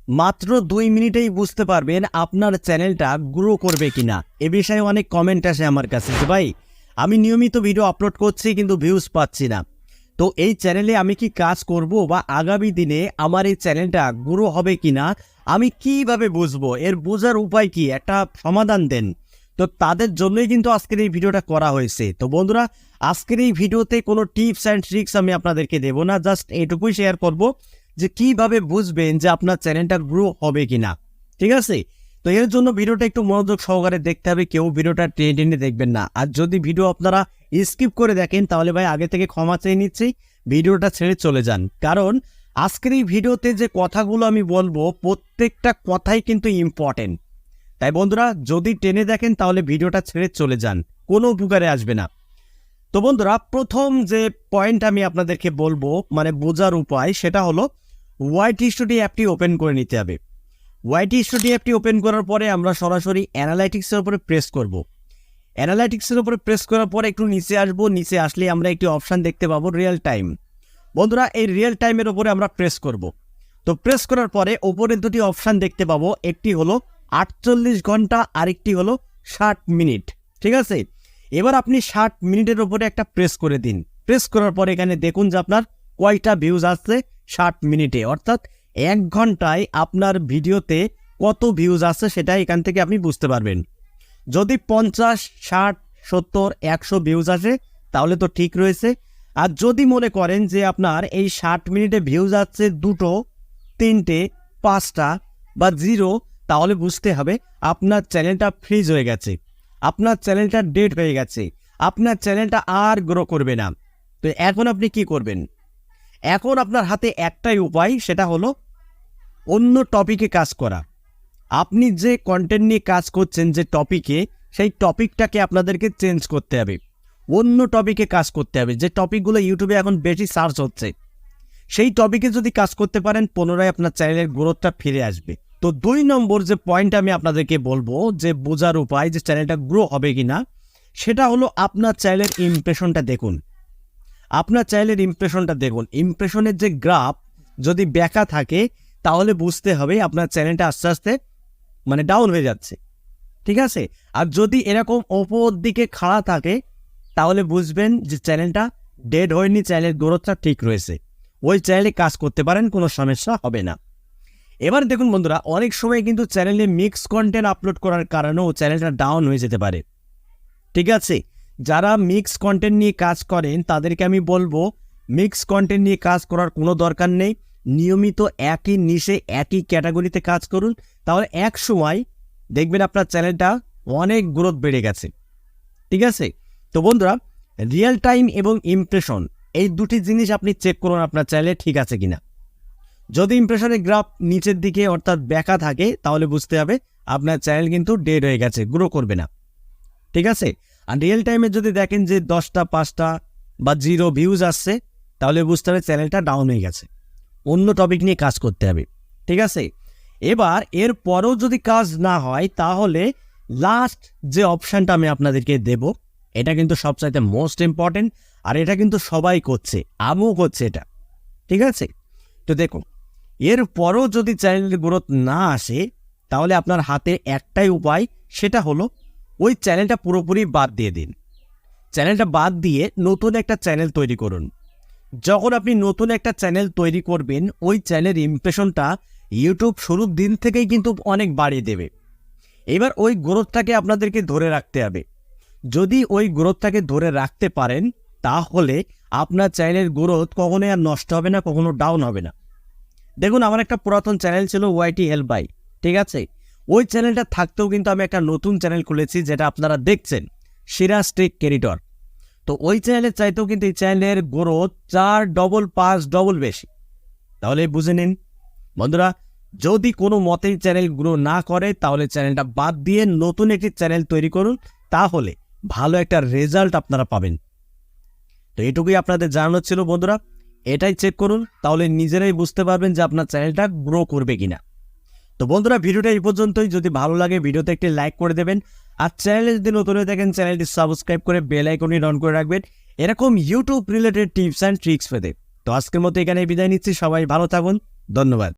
মাত্র 2 মিনিটেই বুঝতে পারবেন আপনার চ্যানেলটা গ্রো করবে কিনা। এ বিষয়ে অনেক কমেন্ট আসে আমার কাছে যে ভাই আমি নিয়মিত ভিডিও আপলোড করছি কিন্তু ভিউজ পাচ্ছি না, তো এই চ্যানেলে আমি কি কাজ করব বা আগামী দিনে আমার এই চ্যানেলটা গ্রো হবে কিনা আমি কিভাবে বুঝবো, এর বোঝার উপায় কি, একটা সমাধান দেন। তো তাদের জন্যই কিন্তু আজকের এই ভিডিওটা করা হয়েছে। তো বন্ধুরা, আজকের এই ভিডিওতে কোনো টিপস অ্যান্ড ট্রিক্স আমি আপনাদেরকে দেবো না, জাস্ট এটুকুই শেয়ার করব যে কিভাবে বুঝবেন যে আপনার চ্যানেলটা গ্রো হবে কিনা। ঠিক আছে, তো এর জন্য ভিডিওটা একটু মনোযোগ সহকারে দেখতে হবে, কেউ ভিডিওটা টেনে টেনে দেখবেন না। আর যদি ভিডিও আপনারা স্কিপ করে দেখেন তাহলে ভাই আগে থেকে ক্ষমা চেয়ে নিচ্ছি, ভিডিওটা ছেড়ে চলে যান। কারণ আজকের এই ভিডিওতে যে কথাগুলো আমি বলবো প্রত্যেকটা কথাই কিন্তু ইম্পর্টেন্ট। তাই বন্ধুরা যদি টেনে দেখেন তাহলে ভিডিওটা ছেড়ে চলে যান, কোনো উপকারে আসবে না। তো বন্ধুরা, প্রথম যে পয়েন্ট আমি আপনাদেরকে বলবো মানে বোঝার উপায়, সেটা হলো ওয়াইটি স্টুডিও অ্যাপটি ওপেন করে নিতে হবে। ওয়াইটি স্টুডিও অ্যাপটি ওপেন করার পরে আমরা সরাসরি অ্যানালাইটিক্সের উপরে প্রেস করব। অ্যানালাইটিক্সের উপরে প্রেস করার পরে একটু নিচে আসবো, নিচে আসলে আমরা একটি অপশান দেখতে পাবো রিয়েল টাইম। বন্ধুরা, এই রিয়েল টাইমের উপরে আমরা প্রেস করব। তো প্রেস করার পরে ওপরে দুটি অপশান দেখতে পাবো, একটি হলো 48 ঘন্টা আরেকটি হলো 60 মিনিট। ঠিক আছে, এবার আপনি 60 মিনিটের উপরে একটা প্রেস করে দিন। প্রেস করার পরে এখানে দেখুন যে আপনার কয়টা ভিউজ আসছে 60 মিনিটে, অর্থাৎ 1 ঘন্টায় আপনার ভিডিওতে কত ভিউজ আসছে সেটা এখান থেকে আপনি বুঝতে পারবেন। যদি 50, 60, 70, 100 ভিউজ আসে তাহলে তো ঠিক রয়েছে। আর যদি মনে করেন যে আপনার এই 60 মিনিটে ভিউজ আসছে 2টো, 3টে, 5টা বা 0, তাহলে বুঝতে হবে আপনার চ্যানেলটা ফ্রিজ হয়ে গেছে, আপনার চ্যানেলটা ডেড হয়ে গেছে, আপনার চ্যানেলটা আর গ্রো করবে না। তো এখন আপনি কি করবেন? এখন আপনার হাতে একটাই উপায়, সেটা হলো অন্য টপিকে কাজ করা। আপনি যে কন্টেন্ট নিয়ে কাজ করছেন যে টপিকে, সেই টপিকটাকে আপনাদেরকে চেঞ্জ করতে হবে, অন্য টপিকে কাজ করতে হবে। যে টপিকগুলো ইউটিউবে এখন বেশি সার্চ হচ্ছে সেই টপিকে যদি কাজ করতে পারেন পুনরায় আপনার চ্যানেলের গ্রোথটা ফিরে আসবে। তো 2 নম্বর যে পয়েন্ট আমি আপনাদেরকে বলবো যে বোঝার উপায় যে চ্যানেলটা গ্রো হবে কিনা, সেটা হলো আপনার চ্যানেলের ইমপ্রেশনটা দেখুন। আপনার চ্যানেলের ইমপ্রেশনটা দেখুন, ইমপ্রেশনের যে গ্রাফ যদি বেঁকা থাকে তাহলে বুঝতে হবে আপনার চ্যানেলটা আস্তে আস্তে মানে ডাউন হয়ে যাচ্ছে। ঠিক আছে, আর যদি এরকম ওপর দিকে খাড়া থাকে তাহলে বুঝবেন যে চ্যানেলটা ডেড হয়নি, চ্যানেলের গ্রোথটা ঠিক রয়েছে, ওই চ্যানেলে কাজ করতে পারেন, কোনো সমস্যা হবে না। এবার দেখুন বন্ধুরা, অনেক সময় কিন্তু চ্যানেলে মিক্স কন্টেন্ট আপলোড করার কারণেও চ্যানেলটা ডাউন হয়ে যেতে পারে। ঠিক আছে, যারা মিক্স কন্টেন্ট নিয়ে কাজ করেন তাদেরকে আমি বলবো মিক্স কন্টেন্ট নিয়ে কাজ করার কোনো দরকার নেই, নিয়মিত একই নিশে একই ক্যাটাগরিতে কাজ করুন, তাহলে এক সময় দেখবেন আপনার চ্যানেলটা অনেক গ্রোথ বেড়ে গেছে। ঠিক আছে, তো বন্ধুরা, রিয়েল টাইম এবং ইমপ্রেশন এই দুটি জিনিস আপনি চেক করুন আপনার চ্যানেলে ঠিক আছে কিনা। যদি ইমপ্রেশনের গ্রাফ নিচের দিকে অর্থাৎ বেঁকা থাকে তাহলে বুঝতে হবে আপনার চ্যানেল কিন্তু ডেড হয়ে গেছে, গ্রো করবে না। ঠিক আছে, আর রিয়েল টাইমে যদি দেখেন যে 10টা, 5টা বা 0 ভিউজ আসছে তাহলে বুঝতে হবে চ্যানেলটা ডাউন হয়ে গেছে, অন্য টপিক নিয়ে কাজ করতে হবে। ঠিক আছে, এবার এর পরেও যদি কাজ না হয় তাহলে লাস্ট যে অপশানটা আমি আপনাদেরকে দেব, এটা কিন্তু সবচাইতে মোস্ট ইম্পর্টেন্ট, আর এটা কিন্তু সবাই করছে, আমিও করছে এটা। ঠিক আছে, তো দেখুন এর পরও যদি চ্যানেলের গ্রোথ না আসে তাহলে আপনার হাতে একটাই উপায়, সেটা হলো ওই চ্যানেলটা পুরোপুরি বাদ দিয়ে দিন। চ্যানেলটা বাদ দিয়ে নতুন একটা চ্যানেল তৈরি করুন। যখন আপনি নতুন একটা চ্যানেল তৈরি করবেন ওই চ্যানেলের ইমপ্রেশনটা ইউটিউব শুরুর দিন থেকেই কিন্তু অনেক বাড়িয়ে দেবে। এবার ওই গ্রোথটাকে আপনাদেরকে ধরে রাখতে হবে। যদি ওই গ্রোথটাকে ধরে রাখতে পারেন তাহলে আপনার চ্যানেলের গ্রোথ কখনোই আর নষ্ট হবে না, কখনো ডাউন হবে না। দেখুন আমার একটা পুরাতন চ্যানেল ছিল ওয়াইটি হেল্প বাই, ঠিক আছে, ওই চ্যানেলটা থাকতেও কিন্তু আমি একটা নতুন চ্যানেল খুলেছি যেটা আপনারা দেখছেন, সিরাজ টেক ক্যারিটর। তো ওই চ্যানেলের চাইতেও কিন্তু এই চ্যানেলের গ্রোথ 4 ডবল 5 ডবল বেশি। তাহলে বুঝে নিন বন্ধুরা, যদি কোনো মতেই চ্যানেল গ্রো না করে তাহলে চ্যানেলটা বাদ দিয়ে নতুন একটি চ্যানেল তৈরি করুন, তাহলে ভালো একটা রেজাল্ট আপনারা পাবেন। তো এটুকুই আপনাদের জানানো ছিল বন্ধুরা, এটাই চেক করুন, তাহলে নিজেরাই বুঝতে পারবেন যে আপনার চ্যানেলটা গ্রো করবে কিনা। তো বন্ধুরা, ভিডিওটা এই পর্যন্তই। যদি ভালো লাগে ভিডিওতে একটি লাইক করে দেবেন, আর চ্যানেলে যদি নতুন হয়ে থাকেন চ্যানেলটি সাবস্ক্রাইব করে বেল আইকনটি অন করে রাখবেন এরকম YouTube related tips and tricks পেতে। তো আজকের মতো এখানে বিদায় নিচ্ছি, সবাই ভালো থাকুন, ধন্যবাদ।